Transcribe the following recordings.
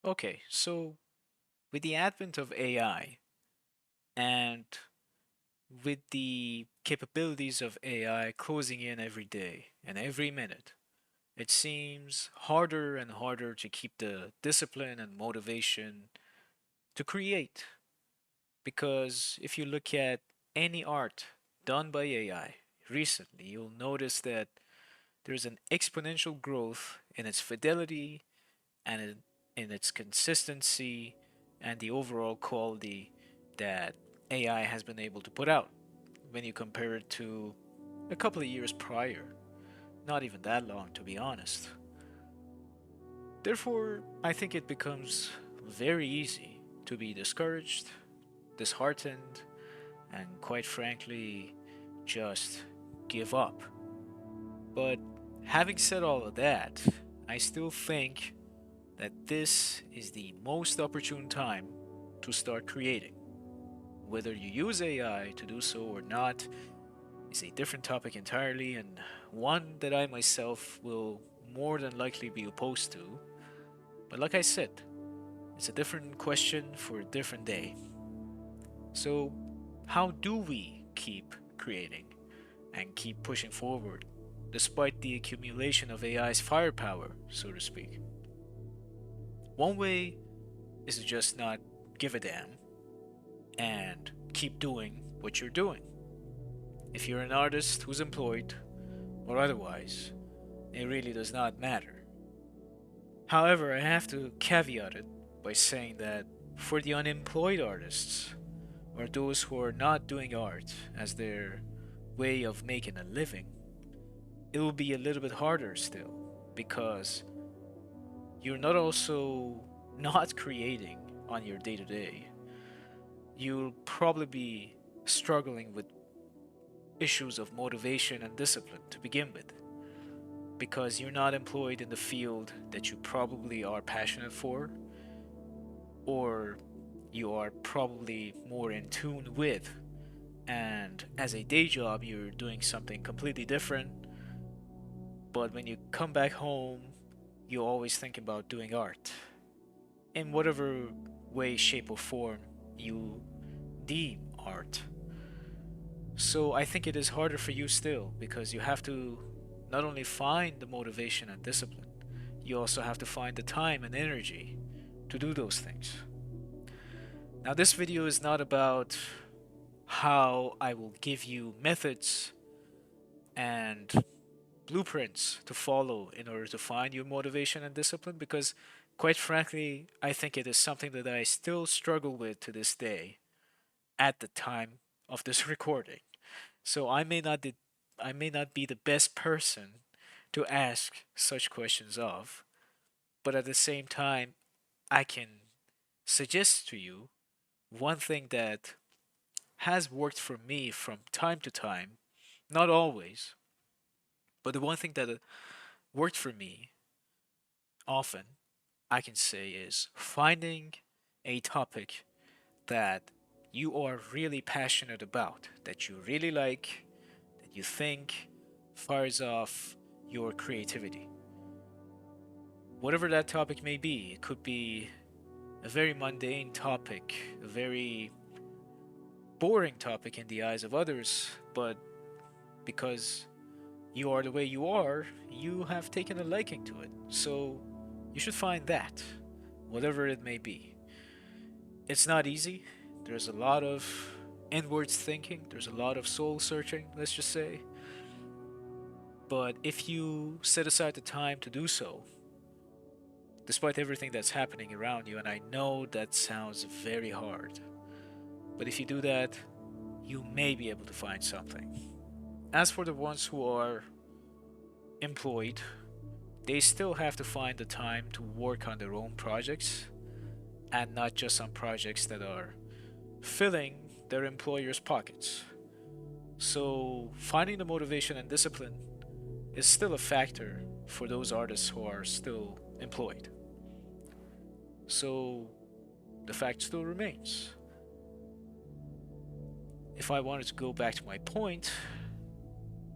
Okay, so with the advent of AI and with the capabilities of AI closing in every day and every minute, it seems harder and harder to keep the discipline and motivation to create. Because if you look at any art done by AI recently, you'll notice that there's an exponential growth in its fidelity and in its consistency and the overall quality that AI has been able to put out when you compare it to a couple of years prior. Not even that long, to be honest. Therefore, I think it becomes very easy to be discouraged, disheartened, and quite frankly, just give up. But having said all of that, I still think that this is the most opportune time to start creating. Whether you use AI to do so or not is a different topic entirely, and one that I myself will more than likely be opposed to. But like I said, it's a different question for a different day. So, how do we keep creating and keep pushing forward despite the accumulation of AI's firepower, so to speak? One way is to just not give a damn and keep doing what you're doing. If you're an artist who's employed or otherwise, it really does not matter. However, I have to caveat it by saying that for the unemployed artists, or those who are not doing art as their way of making a living, it will be a little bit harder still because you're not also not creating on your day to day. You'll probably be struggling with issues of motivation and discipline to begin with because you're not employed in the field that you probably are passionate for, or you are probably more in tune with. And as a day job, you're doing something completely different. But when you come back home, you always think about doing art in whatever way, shape, or form you deem art. So I think it is harder for you still because you have to not only find the motivation and discipline, you also have to find the time and energy to do those things. Now, this video is not about how I will give you methods and blueprints to follow in order to find your motivation and discipline because, quite frankly, I think it is something that I still struggle with to this day at the time of this recording. So I may not be the best person to ask such questions of, but at the same time, I can suggest to you one thing that has worked for me from time to time, not always, but the one thing that worked for me often, I can say, is finding a topic that you are really passionate about, that you really like, that you think fires off your creativity. Whatever that topic may be, it could be a very mundane topic, a very boring topic in the eyes of others, but because you are the way you are, you have taken a liking to it. So you should find that, whatever it may be. It's not easy. There's a lot of inwards thinking, there's a lot of soul searching, let's just say. But if you set aside the time to do so, despite everything that's happening around you, and I know that sounds very hard, but if you do that, you may be able to find something. As for the ones who are employed, they still have to find the time to work on their own projects and not just on projects that are filling their employer's pockets. So, finding the motivation and discipline is still a factor for those artists who are still employed. So, the fact still remains. If I wanted to go back to my point,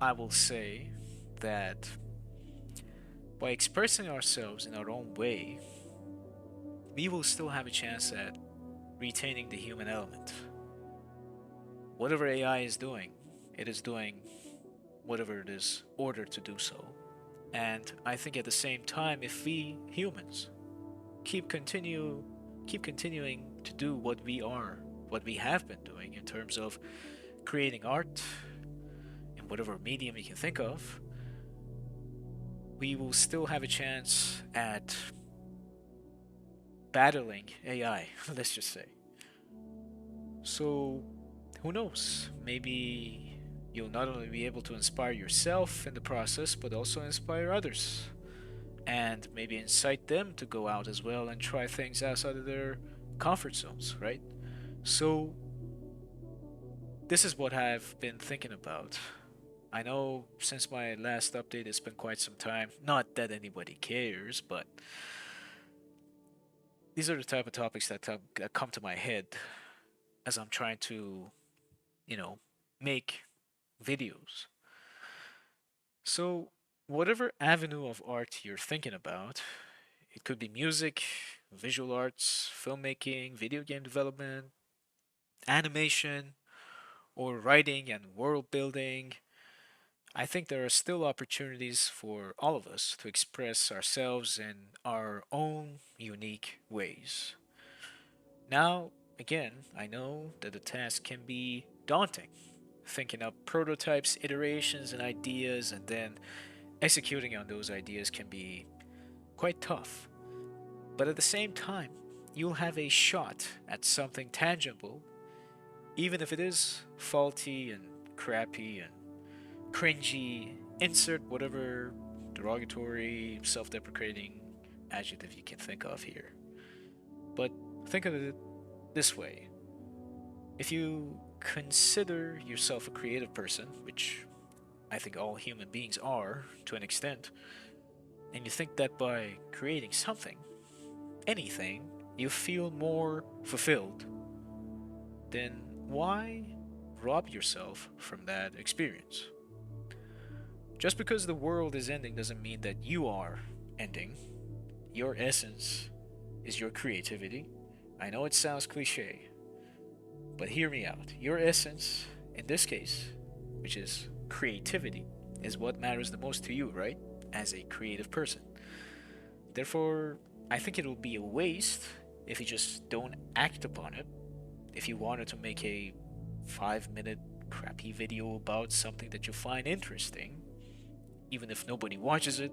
I will say that by expressing ourselves in our own way, we will still have a chance at retaining the human element. Whatever AI is doing, it is doing whatever it is ordered to do so. And I think at the same time, if we humans keep continue keep continuing to do what we have been doing in terms of creating art in whatever medium you can think of, we will still have a chance at battling AI, let's just say. So, who knows? Maybe you'll not only be able to inspire yourself in the process, but also inspire others. And maybe incite them to go out as well and try things outside of their comfort zones, right? So, this is what I've been thinking about. I know since my last update, it's been quite some time. Not that anybody cares, but these are the type of topics that come to my head as I'm trying to, you know, make videos. So, whatever avenue of art you're thinking about, it could be music, visual arts, filmmaking, video game development, animation, or writing and world building. I think there are still opportunities for all of us to express ourselves in our own unique ways. Now, again, I know that the task can be daunting. Thinking up prototypes, iterations, and ideas, and then executing on those ideas can be quite tough. But at the same time, you'll have a shot at something tangible, even if it is faulty and crappy and cringy. Insert whatever derogatory, self deprecating adjective you can think of here. But think of it this way: if you consider yourself a creative person, which I think all human beings are to an extent, and you think that by creating something, anything, you feel more fulfilled, then why rob yourself from that experience? Just because the world is ending doesn't mean that you are ending. Your essence is your creativity. I know it sounds cliche, but hear me out. Your essence, in this case, which is creativity, is what matters the most to you, right? As a creative person. Therefore, I think it will be a waste if you just don't act upon it. If you wanted to make a 5 minute crappy video about something that you find interesting, even if nobody watches it,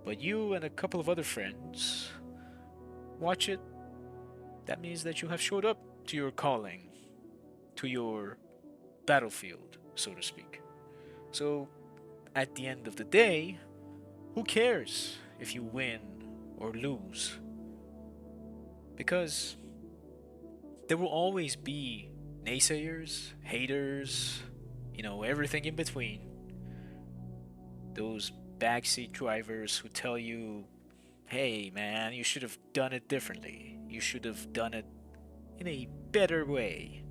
but you and a couple of other friends watch it, that means that you have showed up to your calling, to your battlefield, so to speak. So, at the end of the day, who cares if you win or lose? Because there will always be naysayers, haters, everything in between. Those backseat drivers who tell you, hey man, you should have done it differently. You should have done it in a better way,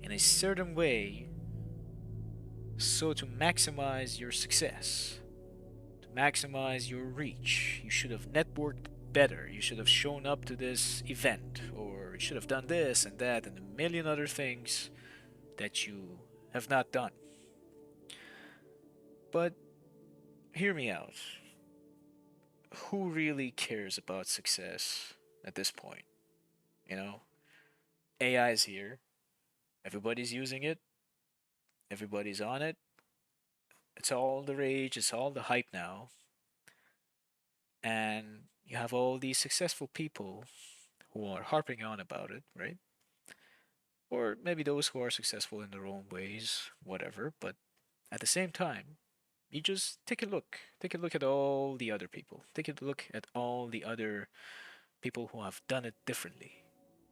in a certain way, so to maximize your success, to maximize your reach. You should have networked better. You should have shown up to this event, or you should have done this and that, and a million other things that you have not done. But hear me out. Who really cares about success at this point? You know, AI is here. Everybody's using it. Everybody's on it. It's all the rage. It's all the hype now. And you have all these successful people who are harping on about it, right? Or maybe those who are successful in their own ways, whatever. But at the same time, you just take a look. Take a look at all the other people. Take a look at all the other people who have done it differently,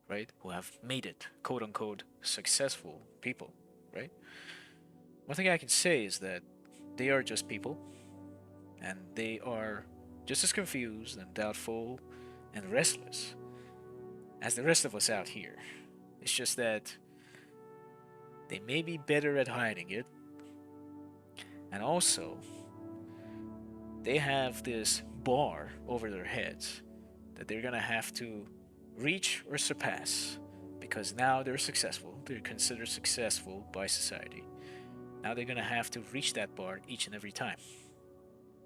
right? Who have made it, quote unquote, successful people, right? One thing I can say is that they are just people, and they are just as confused and doubtful and restless as the rest of us out here. It's just that they may be better at hiding it, and also they have this bar over their heads that they're gonna have to reach or surpass because now they're successful. They're considered successful by society. Now they're gonna have to reach that bar each and every time.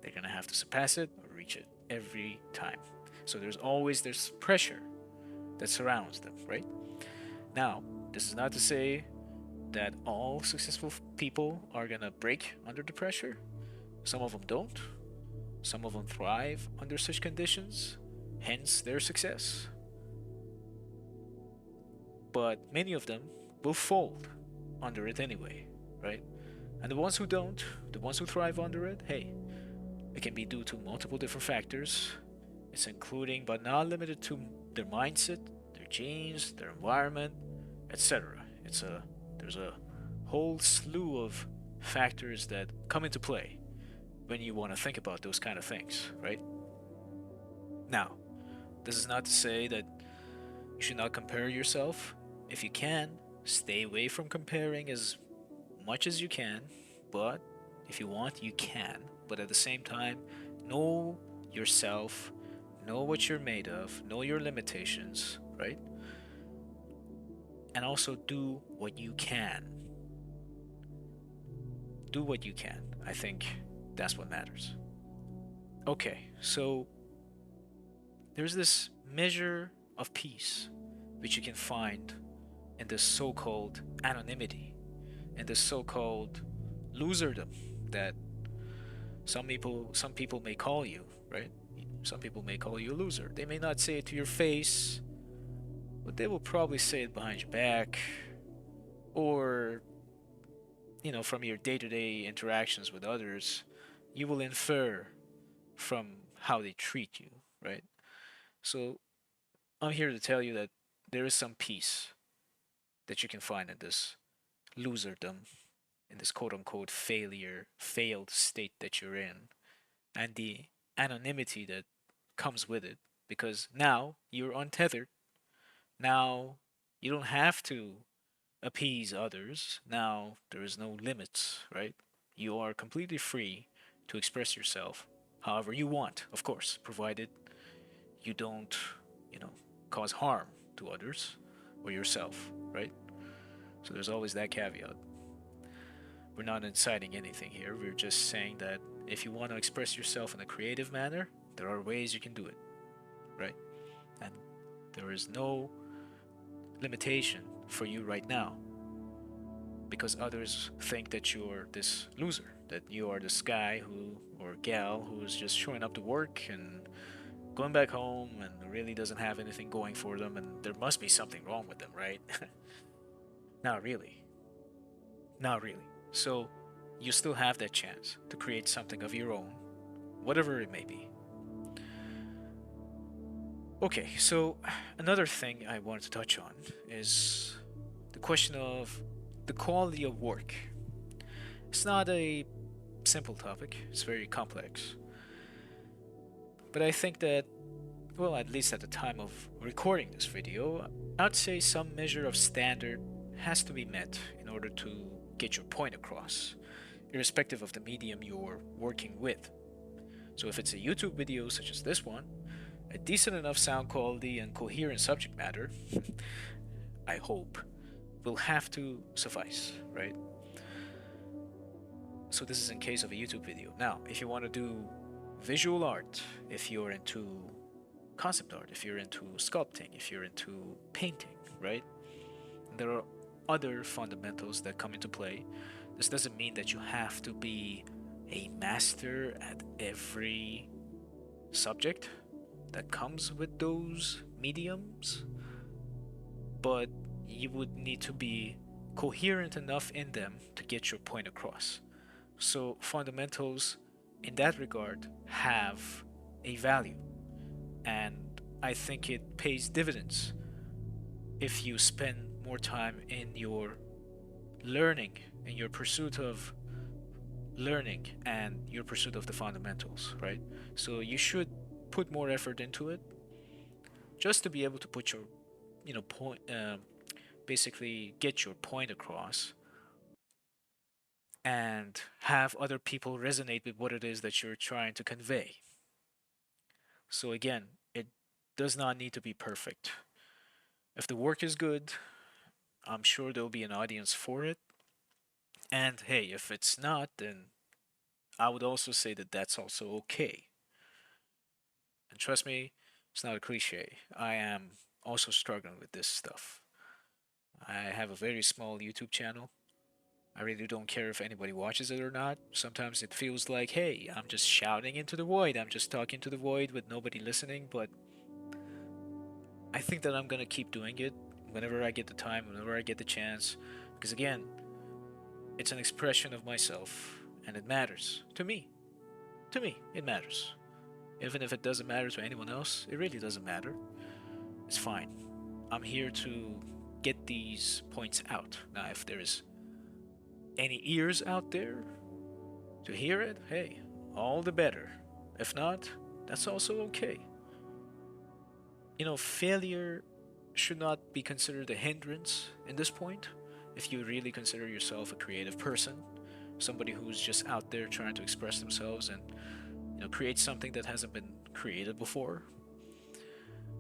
They're gonna have to surpass it or reach it every time. So there's always this pressure that surrounds them, right? Now, this is not to say that all successful people are gonna break under the pressure. Some of them don't. Some of them thrive under such conditions, hence their success. But many of them will fold under it anyway, right? And the ones who don't, the ones who thrive under it, hey, it can be due to multiple different factors. It's including but not limited to their mindset, their genes, their environment, etc. There's a whole slew of factors that come into play when you want to think about those kind of things, right? Now, this is not to say that you should not compare yourself. If you can, stay away from comparing as much as you can, but if you want, you can. But at the same time, know yourself, know what you're made of, know your limitations, right? And also do what you can. Do what you can. I think that's what matters. Okay, so there's this measure of peace which you can find in this so called anonymity, in this so called loserdom that some people may call you, right? Some people may call you a loser. They may not say it to your face, but they will probably say it behind your back, or from your day-to-day interactions with others, you will infer from how they treat you, right? So I'm here to tell you that there is some peace that you can find in this loserdom, in this quote unquote failed state that you're in, and the anonymity that comes with it, because now you're untethered. Now you don't have to appease others. Now there is no limits, right? You are completely free to express yourself however you want, of course, provided you don't, you know, cause harm to others or yourself, right? So there's always that caveat. We're not inciting anything here. We're just saying that if you want to express yourself in a creative manner, there are ways you can do it, right? And there is no limitation for you right now because others think that you're this loser, that you are this guy who or gal who's just showing up to work and going back home and really doesn't have anything going for them, and there must be something wrong with them, right? Not really. Not really. So you still have that chance to create something of your own, whatever it may be. Okay, so another thing I wanted to touch on is the question of the quality of work. It's not a simple topic, it's very complex. But I think that, well, at least at the time of recording this video, I'd say some measure of standard has to be met in order to get your point across, irrespective of the medium you're working with. So if it's a YouTube video such as this one, a decent enough sound quality and coherent subject matter, I hope, will have to suffice, right? So this is in case of a YouTube video. Now, if you want to do visual art, if you're into concept art, if you're into sculpting, if you're into painting, right? There are other fundamentals that come into play. This doesn't mean that you have to be a master at every subject that comes with those mediums, but you would need to be coherent enough in them to get your point across. So, fundamentals in that regard have a value, and I think it pays dividends if you spend more time in your learning, in your pursuit of learning and your pursuit of the fundamentals, right? So you should put more effort into it just to be able to put your, point, basically get your point across and have other people resonate with what it is that you're trying to convey. So again, it does not need to be perfect. If the work is good, I'm sure there'll be an audience for it. And hey, if it's not, then I would also say that that's also okay. And trust me, it's not a cliche. I am also struggling with this stuff. I have a very small YouTube channel. I really don't care if anybody watches it or not. Sometimes it feels like, hey, I'm just shouting into the void. I'm just talking to the void with nobody listening. But I think that I'm gonna keep doing it whenever I get the time, whenever I get the chance. Because again, it's an expression of myself and it matters to me. To me, it matters. Even if it doesn't matter to anyone else, it really doesn't matter. It's fine. I'm here to get these points out. Now, if there's any ears out there to hear it, hey, all the better. If not, that's also okay. Failure should not be considered a hindrance in this point. If you really consider yourself a creative person, somebody who's just out there trying to express themselves and create something that hasn't been created before.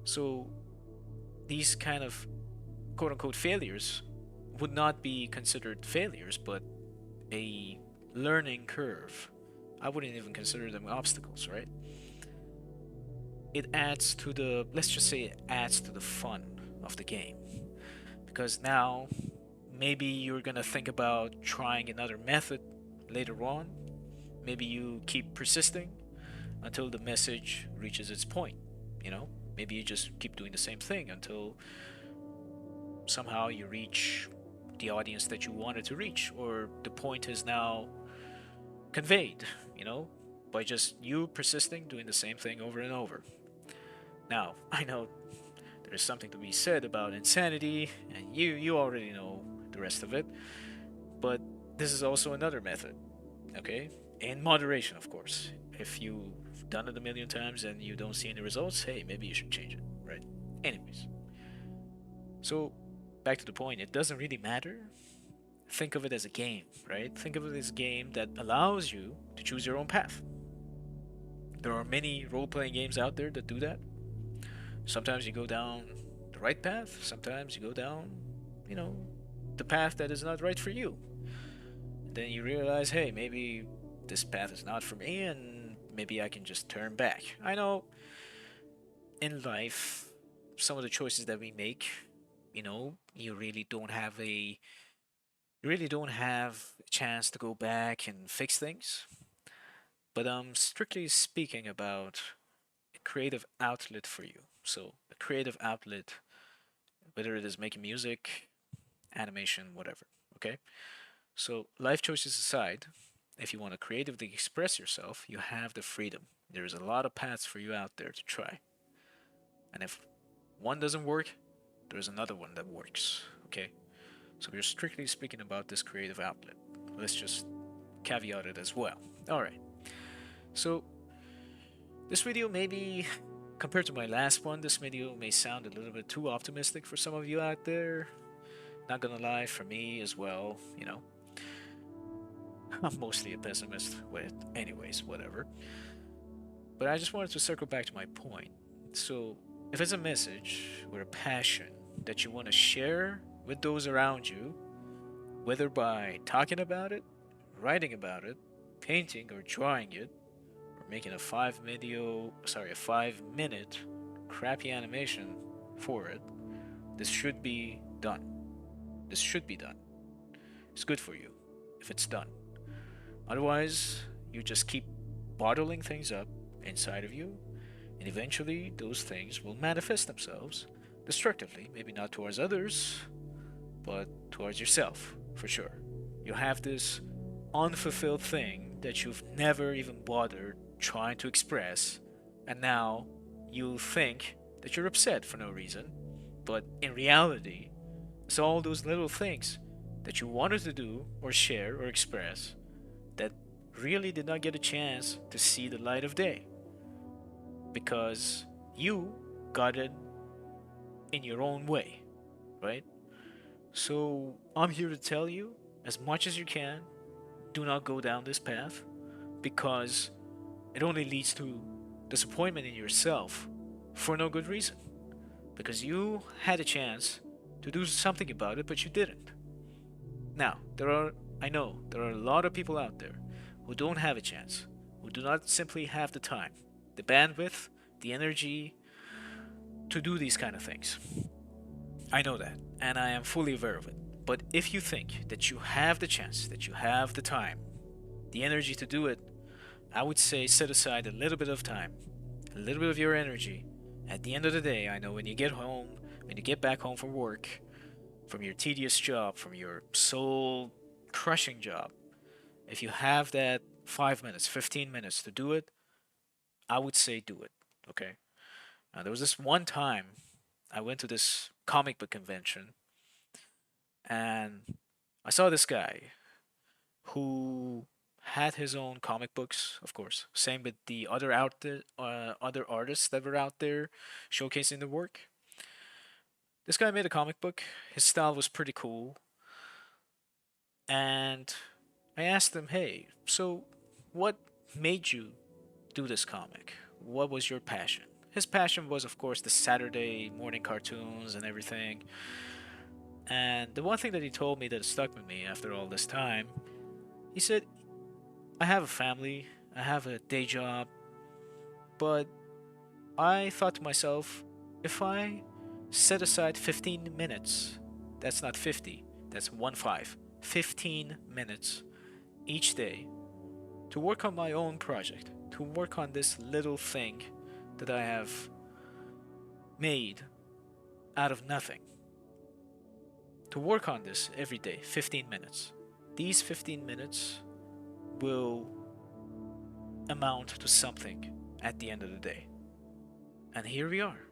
So these kind of quote unquote failures would not be considered failures, but a learning curve. I wouldn't even consider them obstacles, right? It adds to the, let's just say, it adds to the fun of the game. Because now, maybe you're gonna think about trying another method later on. Maybe you keep persisting until the message reaches its point. Maybe you just keep doing the same thing until somehow you reach the audience that you wanted to reach, or the point is now conveyed, by just you persisting doing the same thing over and over. Now, I know there's something to be said about insanity, and you already know the rest of it, but this is also another method, okay? In moderation, of course. If you've done it a million times and you don't see any results, hey, maybe you should change it, right? Anyways, so back to the point, it doesn't really matter. Think of it as a game, right? Think of it as a game that allows you to choose your own path. There are many role playing games out there that do that. Sometimes you go down the right path, sometimes you go down, you know, the path that is not right for you. And then you realize, hey, maybe this path is not for me, and maybe I can just turn back. I know in life, some of the choices that we make, you really don't have a chance to go back and fix things. But I'm strictly speaking about a creative outlet for you. So a creative outlet, whether it is making music, animation, whatever. Okay? So life choices aside, if you want to creatively express yourself, you have the freedom. There's a lot of paths for you out there to try. And if one doesn't work, there's another one that works. Okay? So we're strictly speaking about this creative outlet. Let's just caveat it as well. Alright. So this video maybe compared to my last one, this video may sound a little bit too optimistic for some of you out there. Not gonna lie, for me as well, I'm mostly a pessimist with anyways, whatever. But I just wanted to circle back to my point. So if it's a message or a passion that you want to share with those around you, whether by talking about it, writing about it, painting or drawing it, or making a 5-minute crappy animation for it, this should be done. This should be done. It's good for you if it's done. Otherwise, you just keep bottling things up inside of you, and eventually those things will manifest themselves destructively, maybe not towards others, but towards yourself, for sure. You have this unfulfilled thing that you've never even bothered trying to express, and now you think that you're upset for no reason, but in reality, it's all those little things that you wanted to do or share or express that really did not get a chance to see the light of day because you got it in your own way, right? So I'm here to tell you, as much as you can, do not go down this path because it only leads to disappointment in yourself for no good reason. Because you had a chance to do something about it, but you didn't. Now, I know, there are a lot of people out there who don't have a chance, who do not simply have the time, the bandwidth, the energy to do these kind of things. I know that, and I am fully aware of it. But if you think that you have the chance, that you have the time, the energy to do it, I would say set aside a little bit of time, a little bit of your energy. At the end of the day, I know when you get home, when you get back home from work, from your tedious job, from your soul crushing job, if you have that 5 minutes, 15 minutes to do it, I would say do it. Okay? There was this one time I went to this comic book convention and I saw this guy who had his own comic books, of course. Same with the other artists that were out there showcasing their work. This guy made a comic book. His style was pretty cool, and I asked him, "Hey, so what made you do this comic? What was your passion?" His passion was, of course, the Saturday morning cartoons and everything. And the one thing that he told me that stuck with me after all this time, he said, I have a family, I have a day job, but I thought to myself, if I set aside 15 minutes, that's not 50, that's 1 5, 15 minutes each day to work on my own project, to work on this little thing that I have made out of nothing, to work on this every day, 15 minutes. These 15 minutes will amount to something at the end of the day. And here we are.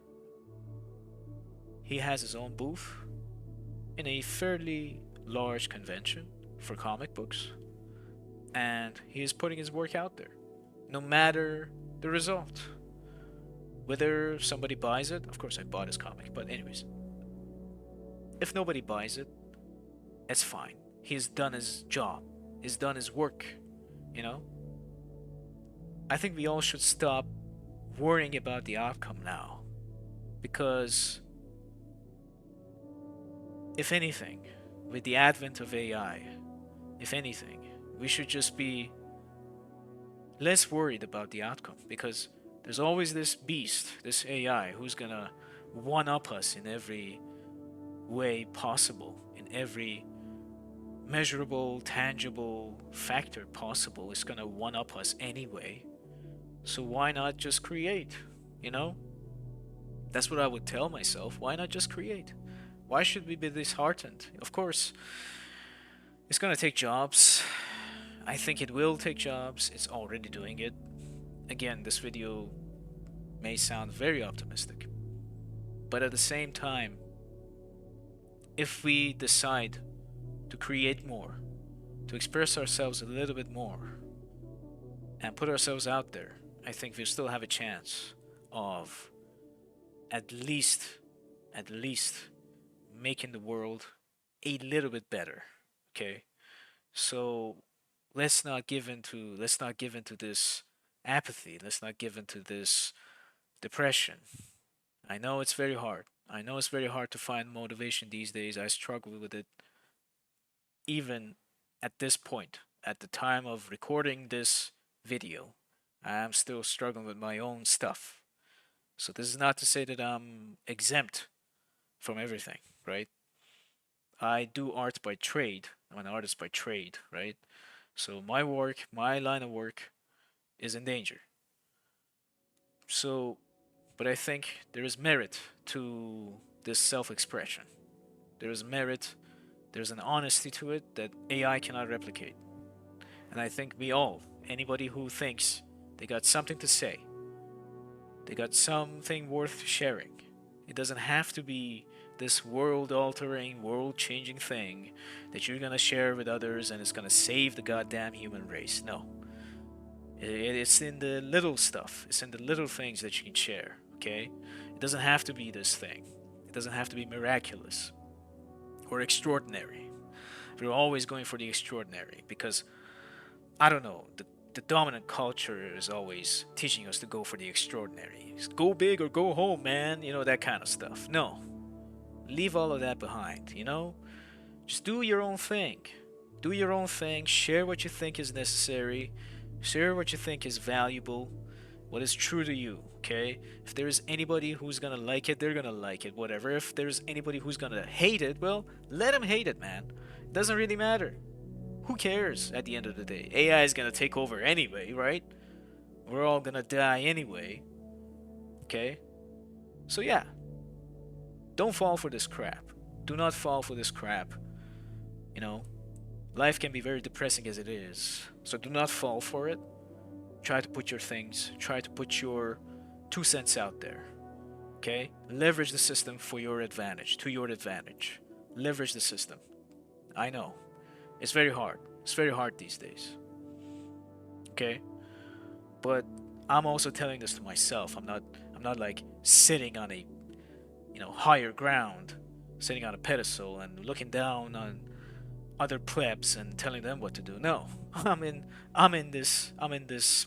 He has his own booth in a fairly large convention for comic books, and he is putting his work out there, no matter the result. Whether somebody buys it, of course I bought his comic, but anyways, if nobody buys it, it's fine. He's done his job, he's done his work, you know? I think we all should stop worrying about the outcome now, because if anything, with the advent of AI, if anything, we should just be less worried about the outcome, because there's always this beast, this AI, who's gonna one up us in every way possible, in every measurable, tangible factor possible. It's gonna one up us anyway. So why not just create? You know? That's what I would tell myself. Why not just create? Why should we be disheartened? Of course, it's gonna take jobs. I think it will take jobs. It's already doing it. Again, this video may sound very optimistic, but at the same time, if we decide to create more, to express ourselves a little bit more, and put ourselves out there, I think we still have a chance of at least, at least making the world a little bit better. Okay, so let's not give into this apathy. Let's not give into this depression. I know it's very hard. I know it's very hard to find motivation these days. I struggle with it even at this point, at the time of recording this video. I am still struggling with my own stuff. So this is not to say that I'm exempt from everything, right? I do art by trade. I'm an artist by trade, right? So my work, my line of work is in danger. So, but I think there is merit to this self expression. There is merit, there's an honesty to it that AI cannot replicate. And I think we all, anybody who thinks they got something to say, they got something worth sharing, it doesn't have to be this world altering, world changing thing that you're gonna share with others and it's gonna save the goddamn human race. No. It's in the little stuff, it's in the little things that you can share, okay? It doesn't have to be this thing, it doesn't have to be miraculous or extraordinary. We're always going for the extraordinary because, I don't know, the dominant culture is always teaching us to go for the extraordinary. Go big or go home, man. That kind of stuff. No, leave all of that behind. Just do your own thing. Do your own thing. Share what you think is necessary. Share what you think is valuable. What is true to you, okay? If there's anybody who's gonna like it, they're gonna like it, whatever. If there's anybody who's gonna hate it, well, let them hate it, man. It doesn't really matter. Who cares at the end of the day? AI is gonna take over anyway, right? We're all gonna die anyway, okay? So yeah, don't fall for this crap. Do not fall for this crap. You know, life can be very depressing as it is. So do not fall for it. Try to put your things, try to put your 2 cents out there. Okay? Leverage the system for your advantage, to your advantage. Leverage the system. I know. It's very hard. It's very hard these days. Okay? But I'm also telling this to myself. I'm not like sitting on a higher ground, sitting on a pedestal and looking down on other plebs and telling them what to do. No. I'm in this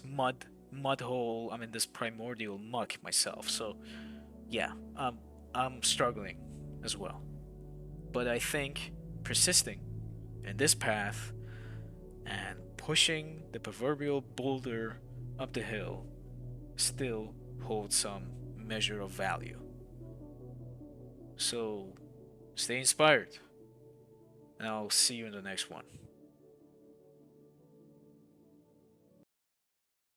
mud hole. I'm in this primordial muck myself. So yeah, I'm struggling as well. But I think persisting in this path and pushing the proverbial boulder up the hill still holds some measure of value. So stay inspired, and I'll see you in the next one.